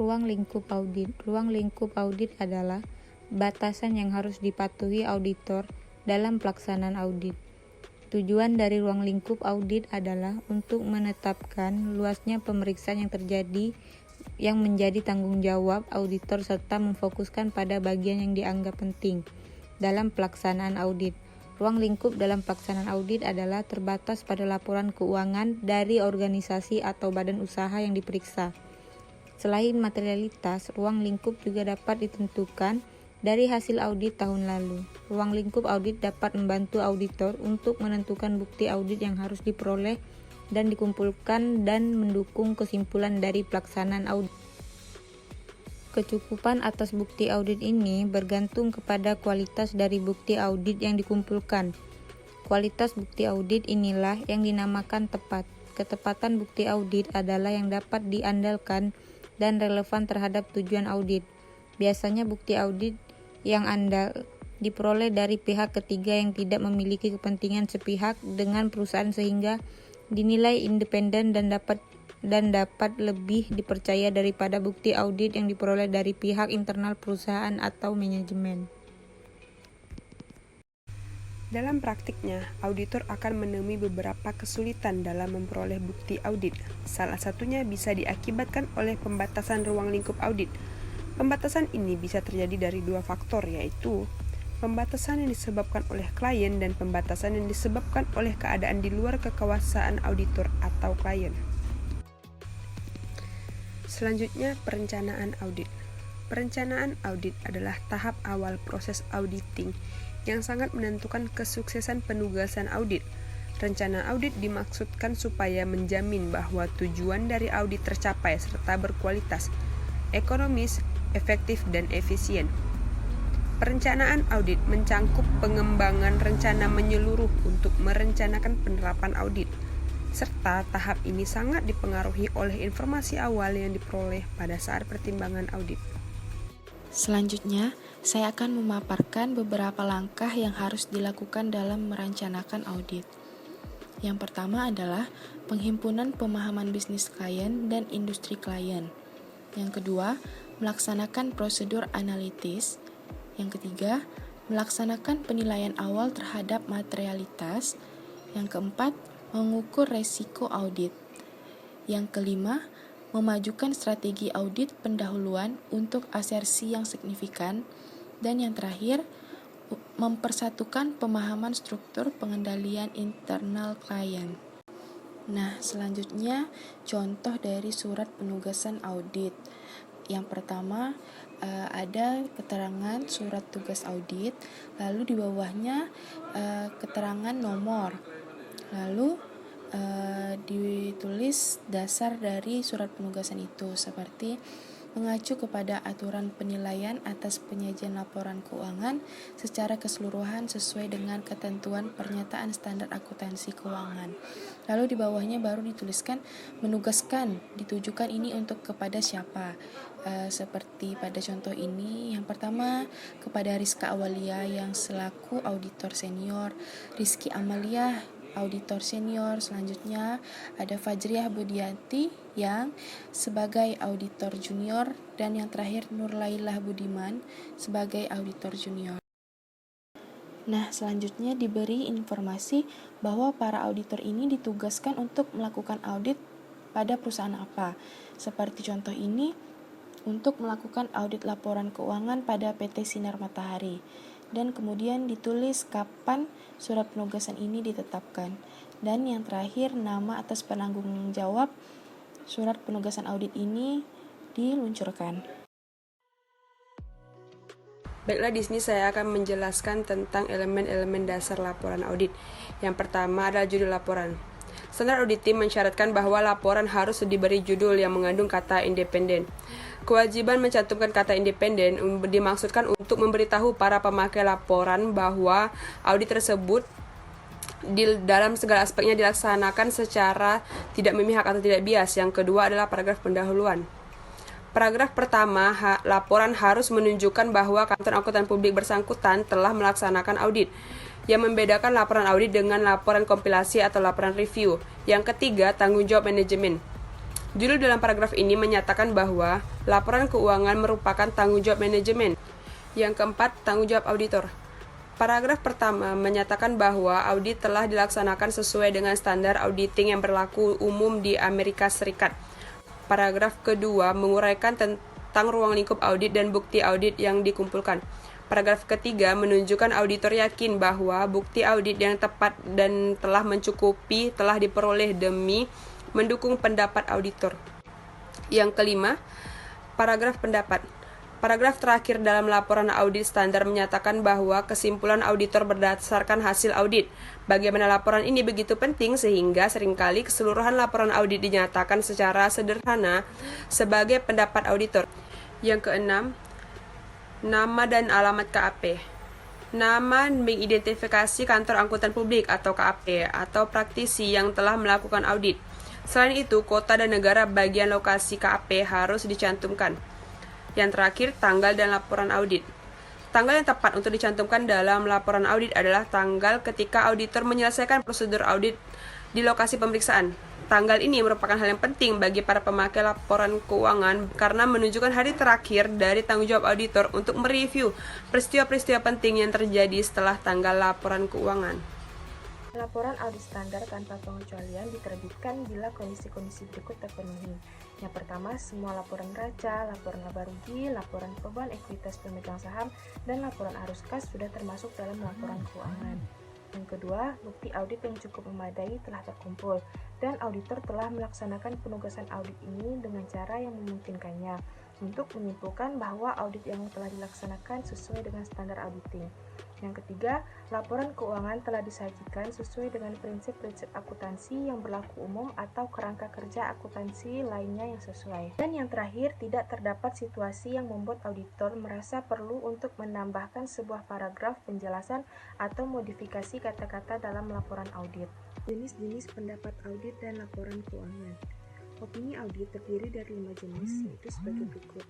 Ruang lingkup audit. Ruang lingkup audit adalah batasan yang harus dipatuhi auditor dalam pelaksanaan audit. Tujuan dari ruang lingkup audit adalah untuk menetapkan luasnya pemeriksaan yang terjadi yang menjadi tanggung jawab auditor serta memfokuskan pada bagian yang dianggap penting dalam pelaksanaan audit. Ruang lingkup dalam pelaksanaan audit adalah terbatas pada laporan keuangan dari organisasi atau badan usaha yang diperiksa. Selain materialitas, ruang lingkup juga dapat ditentukan dari hasil audit tahun lalu. Ruang lingkup audit dapat membantu auditor untuk menentukan bukti audit yang harus diperoleh dan dikumpulkan dan mendukung kesimpulan dari pelaksanaan audit. Kecukupan atas bukti audit ini bergantung kepada kualitas dari bukti audit yang dikumpulkan. Kualitas bukti audit inilah yang dinamakan tepat. Ketepatan bukti audit adalah yang dapat diandalkan dan relevan terhadap tujuan audit. Biasanya bukti audit yang andal diperoleh dari pihak ketiga yang tidak memiliki kepentingan sepihak dengan perusahaan sehingga dinilai independen dan dapat lebih dipercaya daripada bukti audit yang diperoleh dari pihak internal perusahaan atau manajemen. Dalam praktiknya, auditor akan menemui beberapa kesulitan dalam memperoleh bukti audit. Salah satunya bisa diakibatkan oleh pembatasan ruang lingkup audit. Pembatasan ini bisa terjadi dari dua faktor, yaitu pembatasan yang disebabkan oleh klien dan pembatasan yang disebabkan oleh keadaan di luar kekuasaan auditor atau klien. Selanjutnya, perencanaan audit. Perencanaan audit adalah tahap awal proses auditing yang sangat menentukan kesuksesan penugasan audit. Rencana audit dimaksudkan supaya menjamin bahwa tujuan dari audit tercapai serta berkualitas, ekonomis, efektif, dan efisien. Perencanaan audit mencangkup pengembangan rencana menyeluruh untuk merencanakan penerapan audit, serta tahap ini sangat dipengaruhi oleh informasi awal yang diperoleh pada saat pertimbangan audit. Selanjutnya, saya akan memaparkan beberapa langkah yang harus dilakukan dalam merencanakan audit. Yang pertama adalah penghimpunan pemahaman bisnis klien dan industri klien. Yang kedua, melaksanakan prosedur analitis. Yang ketiga, melaksanakan penilaian awal terhadap materialitas. Yang keempat, mengukur resiko audit. Yang kelima, memajukan strategi audit pendahuluan untuk asersi yang signifikan. Dan yang terakhir, mempersatukan pemahaman struktur pengendalian internal klien. Nah, selanjutnya contoh dari surat penugasan audit. Yang pertama, ada keterangan surat tugas audit, lalu di bawahnya keterangan nomor, lalu ditulis dasar dari surat penugasan itu seperti mengacu kepada aturan penilaian atas penyajian laporan keuangan secara keseluruhan sesuai dengan ketentuan pernyataan standar akuntansi keuangan. Lalu di bawahnya baru dituliskan menugaskan, ditujukan ini untuk kepada siapa. Seperti pada contoh ini, yang pertama kepada Rizka Awalia yang selaku auditor senior, Rizky Amalia auditor senior. Selanjutnya ada Fajriah Budianti yang sebagai auditor junior, dan yang terakhir Nurlailah Budiman sebagai auditor junior. Nah, selanjutnya diberi informasi bahwa para auditor ini ditugaskan untuk melakukan audit pada perusahaan apa. Seperti contoh ini, untuk melakukan audit laporan keuangan pada PT Sinar Matahari. Dan kemudian ditulis kapan surat penugasan ini ditetapkan. Dan yang terakhir, nama atas penanggung jawab surat penugasan audit ini diluncurkan. Baiklah, di sini saya akan menjelaskan tentang elemen-elemen dasar laporan audit. Yang pertama adalah judul laporan. Standar auditing mensyaratkan bahwa laporan harus diberi judul yang mengandung kata independen. Kewajiban mencantumkan kata independen dimaksudkan untuk memberitahu para pemakai laporan bahwa audit tersebut dalam segala aspeknya dilaksanakan secara tidak memihak atau tidak bias. Yang kedua adalah paragraf pendahuluan. Paragraf pertama, laporan harus menunjukkan bahwa kantor akuntan publik bersangkutan telah melaksanakan audit, yang membedakan laporan audit dengan laporan kompilasi atau laporan review. Yang ketiga, tanggung jawab manajemen. Judul dalam paragraf ini menyatakan bahwa laporan keuangan merupakan tanggung jawab manajemen. Yang keempat, tanggung jawab auditor. Paragraf pertama menyatakan bahwa audit telah dilaksanakan sesuai dengan standar auditing yang berlaku umum di Amerika Serikat. Paragraf kedua menguraikan tentang ruang lingkup audit dan bukti audit yang dikumpulkan. Paragraf ketiga menunjukkan auditor yakin bahwa bukti audit yang tepat dan telah mencukupi telah diperoleh demi mendukung pendapat auditor. Yang kelima, paragraf pendapat. Paragraf terakhir dalam laporan audit standar menyatakan bahwa kesimpulan auditor berdasarkan hasil audit. Bagaimana laporan ini begitu penting sehingga seringkali keseluruhan laporan audit dinyatakan secara sederhana sebagai pendapat auditor. Yang keenam, nama dan alamat KAP. Nama mengidentifikasi kantor angkutan publik atau KAP atau praktisi yang telah melakukan audit. Selain itu, kota dan negara bagian lokasi KAP harus dicantumkan. Yang terakhir, tanggal dan laporan audit. Tanggal yang tepat untuk dicantumkan dalam laporan audit adalah tanggal ketika auditor menyelesaikan prosedur audit di lokasi pemeriksaan. Tanggal ini merupakan hal yang penting bagi para pemakai laporan keuangan karena menunjukkan hari terakhir dari tanggung jawab auditor untuk mereview peristiwa-peristiwa penting yang terjadi setelah tanggal laporan keuangan. Laporan audit standar tanpa pengecualian diterbitkan bila kondisi-kondisi berikut terpenuhi. Yang pertama, semua laporan neraca, laporan laba rugi, laporan perubahan ekuitas pemegang saham, dan laporan arus kas sudah termasuk dalam laporan keuangan. Yang kedua, bukti audit yang cukup memadai telah terkumpul, dan auditor telah melaksanakan penugasan audit ini dengan cara yang memungkinkannya untuk menyimpulkan bahwa audit yang telah dilaksanakan sesuai dengan standar auditing. Yang ketiga, laporan keuangan telah disajikan sesuai dengan prinsip-prinsip akuntansi yang berlaku umum atau kerangka kerja akuntansi lainnya yang sesuai. Dan yang terakhir, tidak terdapat situasi yang membuat auditor merasa perlu untuk menambahkan sebuah paragraf penjelasan atau modifikasi kata-kata dalam laporan audit. Jenis-jenis pendapat audit dan laporan keuangan. Opini audit terdiri dari 5 jenis, yaitu sebagai berikut.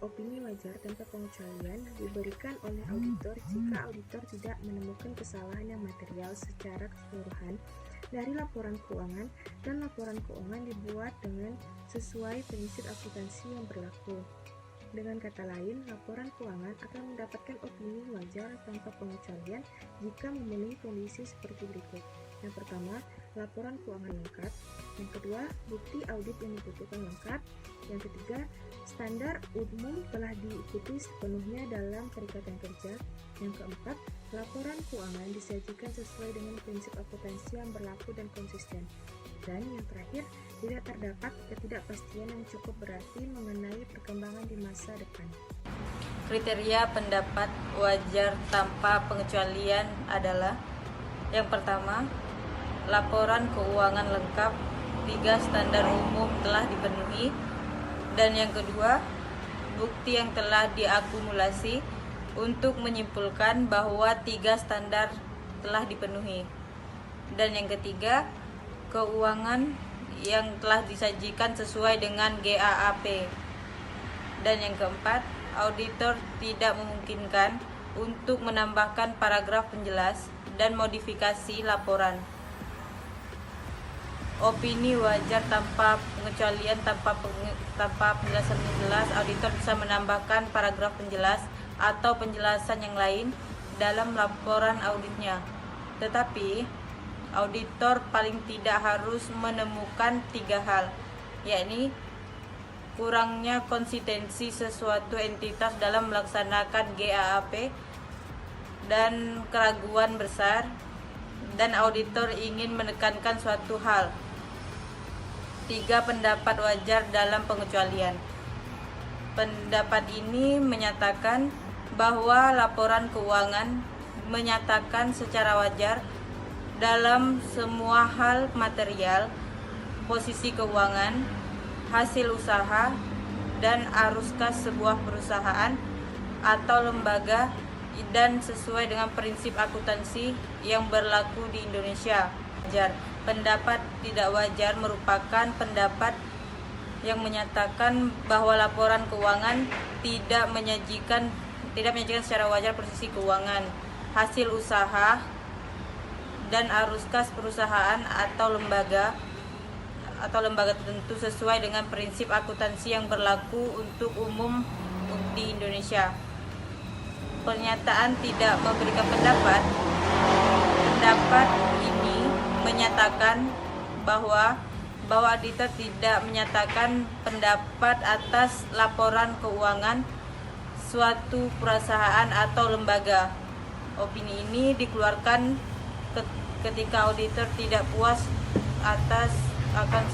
Opini wajar tanpa pengecualian diberikan oleh auditor jika auditor tidak menemukan kesalahan yang material secara keseluruhan dari laporan keuangan dan laporan keuangan dibuat dengan sesuai prinsip akuntansi yang berlaku. Dengan kata lain, laporan keuangan akan mendapatkan opini wajar tanpa pengecualian jika memenuhi kondisi seperti berikut. Yang pertama, laporan keuangan lengkap. Yang kedua, bukti audit yang dibutuhkan lengkap. Yang ketiga, standar umum telah diikuti sepenuhnya dalam perikatan kerja. Yang keempat, laporan keuangan disajikan sesuai dengan prinsip akuntansi yang berlaku dan konsisten. Dan yang terakhir, tidak terdapat ketidakpastian yang cukup berarti mengenai perkembangan di masa depan. Kriteria pendapat wajar tanpa pengecualian adalah: yang pertama, laporan keuangan lengkap, 3 standar umum telah dipenuhi. Dan yang kedua, bukti yang telah diakumulasi untuk menyimpulkan bahwa 3 standar telah dipenuhi. Dan yang ketiga, keuangan yang telah disajikan sesuai dengan GAAP. Dan yang keempat, auditor tidak memungkinkan untuk menambahkan paragraf penjelas dan modifikasi laporan. Opini wajar tanpa pengecualian, tanpa penjelasan menjelas, auditor bisa menambahkan paragraf penjelas atau penjelasan yang lain dalam laporan auditnya. Tetapi, auditor paling tidak harus menemukan 3 hal, yakni kurangnya konsistensi sesuatu entitas dalam melaksanakan GAAP dan keraguan besar, dan auditor ingin menekankan suatu hal. 3 pendapat wajar dalam pengecualian. Pendapat ini menyatakan bahwa laporan keuangan menyatakan secara wajar dalam semua hal material, posisi keuangan, hasil usaha, dan arus kas sebuah perusahaan atau lembaga dan sesuai dengan prinsip akuntansi yang berlaku di Indonesia. Wajar. Pendapat tidak wajar merupakan pendapat yang menyatakan bahwa laporan keuangan tidak menyajikan secara wajar posisi keuangan, hasil usaha, dan arus kas perusahaan atau lembaga, atau lembaga tertentu sesuai dengan prinsip akuntansi yang berlaku untuk umum di Indonesia. Pernyataan tidak memberikan pendapat ini menyatakan bahwa auditor tidak menyatakan pendapat atas laporan keuangan suatu perusahaan atau lembaga. Opini ini dikeluarkan ketika auditor tidak puas akan